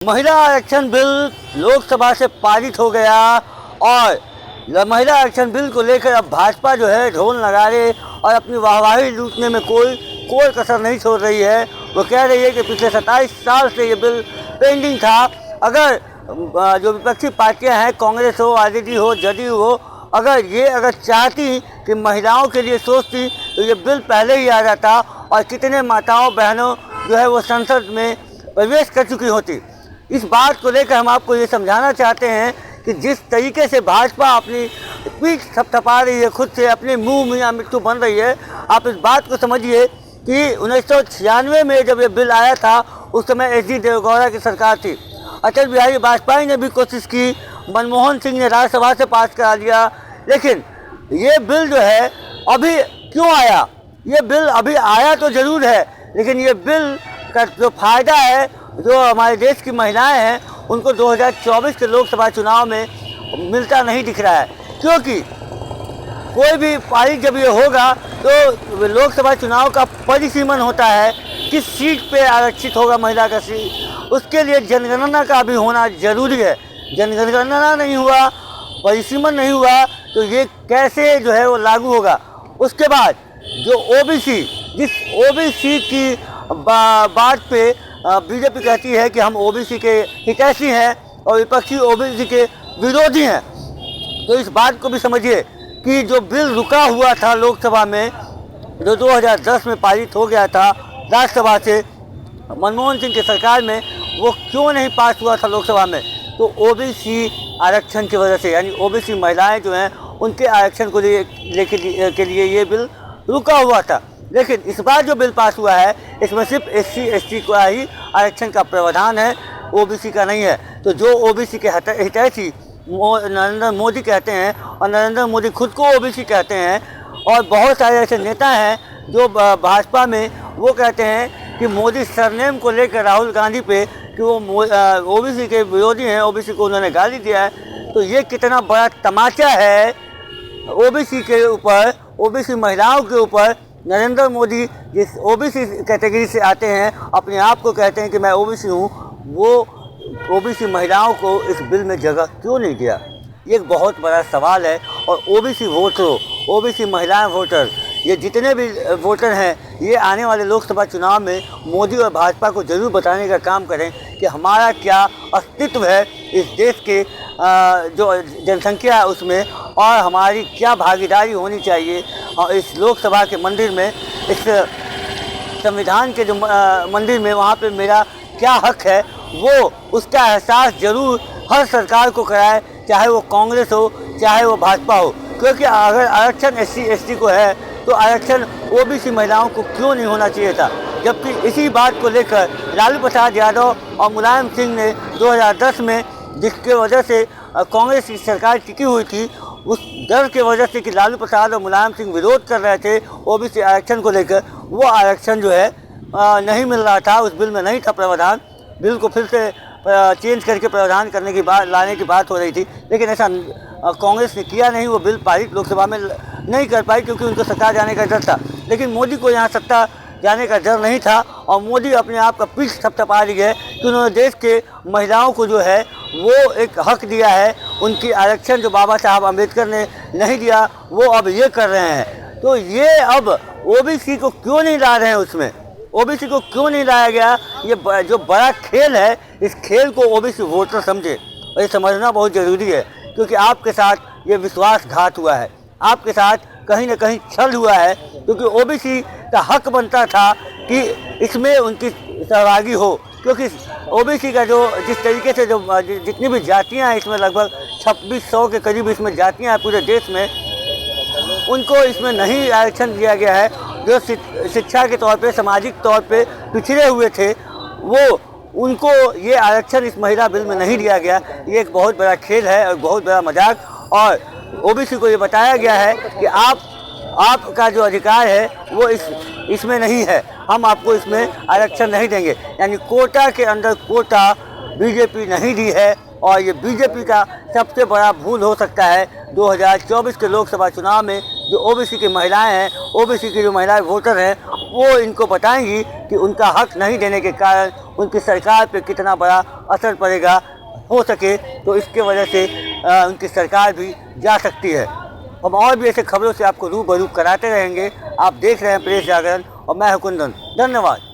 महिला आरक्षण बिल लोकसभा से पारित हो गया और महिला आरक्षण बिल को लेकर अब भाजपा जो है ढोल नगाड़े और अपनी वाहवाही लूटने में कोई कसर नहीं छोड़ रही है। वो कह रही है कि पिछले 27 साल से ये बिल पेंडिंग था। अगर जो विपक्षी पार्टियां हैं, कांग्रेस हो, आरजेडी हो, जदयू हो, अगर चाहती कि महिलाओं के लिए सोचती तो ये बिल पहले ही आ जाता और कितने माताओं बहनों जो है वो संसद में प्रवेश कर चुकी होती। इस बात को लेकर हम आपको ये समझाना चाहते हैं कि जिस तरीके से भाजपा अपनी पीठ थपथपा रही है, खुद से अपने मुंह में मिट्टू बन रही है, आप इस बात को समझिए कि 1996 में जब ये बिल आया था उस समय एच डी देवेगौड़ा की सरकार थी। अटल बिहारी वाजपेयी ने भी कोशिश की, मनमोहन सिंह ने राज्यसभा से पास करा दिया, लेकिन ये बिल जो है अभी क्यों आया? ये बिल अभी आया तो ज़रूर है, लेकिन ये बिल का जो फ़ायदा है जो हमारे देश की महिलाएं हैं उनको 2024 के लोकसभा चुनाव में मिलता नहीं दिख रहा है। क्योंकि कोई भी पारित जब ये होगा तो लोकसभा चुनाव का परिसीमन होता है, किस सीट पे आरक्षित होगा महिला का सीट, उसके लिए जनगणना का भी होना जरूरी है। जनगणना नहीं हुआ, परिसीमन नहीं हुआ तो ये कैसे जो है वो लागू होगा। उसके बाद जो ओबीसी, जिस ओबीसी की बात पे बीजेपी कहती है कि हम ओबीसी के हितैषी हैं और विपक्षी ओबीसी के विरोधी हैं, तो इस बात को भी समझिए कि जो बिल रुका हुआ था लोकसभा में, जो 2010 में पारित हो गया था राज्यसभा से मनमोहन सिंह की सरकार में, वो क्यों नहीं पास हुआ था लोकसभा में? तो ओबीसी आरक्षण की वजह से, यानी ओबीसी महिलाएं जो हैं उनके आरक्षण को के लिए ये बिल रुका हुआ था। लेकिन इस बार जो बिल पास हुआ है इसमें सिर्फ एससी एसटी का ही आरक्षण का प्रावधान है, ओबीसी का नहीं है। तो जो ओबीसी के हितैषी नरेंद्र मोदी कहते हैं और नरेंद्र मोदी खुद को ओबीसी कहते हैं, और बहुत सारे ऐसे नेता हैं जो भाजपा में वो कहते हैं कि मोदी सरनेम को लेकर राहुल गांधी पे कि वो ओबीसी के विरोधी हैं, ओबीसी को उन्होंने गाली दिया है। तो ये कितना बड़ा तमाचा है ओबीसी के ऊपर, ओबीसी महिलाओं के ऊपर। नरेंद्र मोदी जिस ओबीसी कैटेगरी से आते हैं, अपने आप को कहते हैं कि मैं ओबीसी हूँ, वो ओबीसी महिलाओं को इस बिल में जगह क्यों नहीं दिया? ये एक बहुत बड़ा सवाल है। और ओबीसी वोटरों, ओबीसी महिलाएं वोटर, ये जितने भी वोटर हैं, ये आने वाले लोकसभा चुनाव में मोदी और भाजपा को ज़रूर बताने का काम करें कि हमारा क्या अस्तित्व है इस देश के जो जनसंख्या है उसमें, और हमारी क्या भागीदारी होनी चाहिए और इस लोकसभा के मंदिर में, इस संविधान के जो मंदिर में, वहाँ पे मेरा क्या हक है, वो उसका एहसास ज़रूर हर सरकार को कराए, चाहे वो कांग्रेस हो चाहे वो भाजपा हो। क्योंकि अगर आरक्षण एससी एसटी को है तो आरक्षण ओबीसी महिलाओं को क्यों नहीं होना चाहिए था? जबकि इसी बात को लेकर लालू प्रसाद यादव और मुलायम सिंह ने 2010 में, जिसके वजह से कांग्रेस की सरकार टिकी हुई थी, उस डर के वजह से कि लालू प्रसाद और मुलायम सिंह विरोध कर रहे थे ओबीसी आरक्षण को लेकर, वो आरक्षण जो है नहीं मिल रहा था, उस बिल में नहीं था प्रावधान। बिल को फिर से चेंज करके प्रावधान करने की बात, लाने की बात हो रही थी, लेकिन ऐसा कांग्रेस ने किया नहीं। वो बिल पारित लोकसभा में नहीं कर पाई क्योंकि उनको सत्ता जाने का डर था। लेकिन मोदी को यहाँ सत्ता जाने का डर नहीं था और मोदी अपने आप का पीठ थपथपा रही है कि उन्होंने देश के महिलाओं को जो है वो एक हक दिया है। उनकी आरक्षण जो बाबा साहब अम्बेडकर ने नहीं दिया वो अब ये कर रहे हैं। तो ये अब ओबीसी को क्यों नहीं ला रहे हैं? उसमें ओबीसी को क्यों नहीं लाया गया? ये जो बड़ा खेल है, इस खेल को ओबीसी वोटर समझे और ये समझना बहुत ज़रूरी है। क्योंकि आपके साथ ये विश्वासघात हुआ है, आपके साथ कहीं ना कहीं छल हुआ है। क्योंकि ओबीसी का हक बनता था कि इसमें उनकी सहभागी हो, क्योंकि ओबीसी का जो जिस तरीके से जो जितनी भी जातियां हैं, इसमें लगभग 2600 के करीब इसमें जातियां हैं पूरे देश में, उनको इसमें नहीं आरक्षण दिया गया है। जो शिक्षा के तौर पे, सामाजिक तौर पे पिछड़े हुए थे, वो उनको ये आरक्षण इस महिला बिल में नहीं दिया गया। ये एक बहुत बड़ा खेल है और बहुत बड़ा मजाक। और ओबीसी को ये बताया गया है कि आपका जो अधिकार है वो इसमें नहीं है, हम आपको इसमें आरक्षण नहीं देंगे। यानी कोटा के अंदर कोटा बीजेपी नहीं दी है और ये बीजेपी का सबसे बड़ा भूल हो सकता है 2024 के लोकसभा चुनाव में। जो ओबीसी की महिलाएं हैं, ओबीसी की जो महिलाएं वोटर हैं, वो इनको बताएंगी कि उनका हक नहीं देने के कारण उनकी सरकार पे कितना बड़ा असर पड़ेगा। हो सके तो इसके वजह से उनकी सरकार भी जा सकती है। हम और भी ऐसे खबरों से आपको रूबरू कराते रहेंगे। आप देख रहे हैं प्रेस जागरण और मैं हूं कुंदन। धन्यवाद।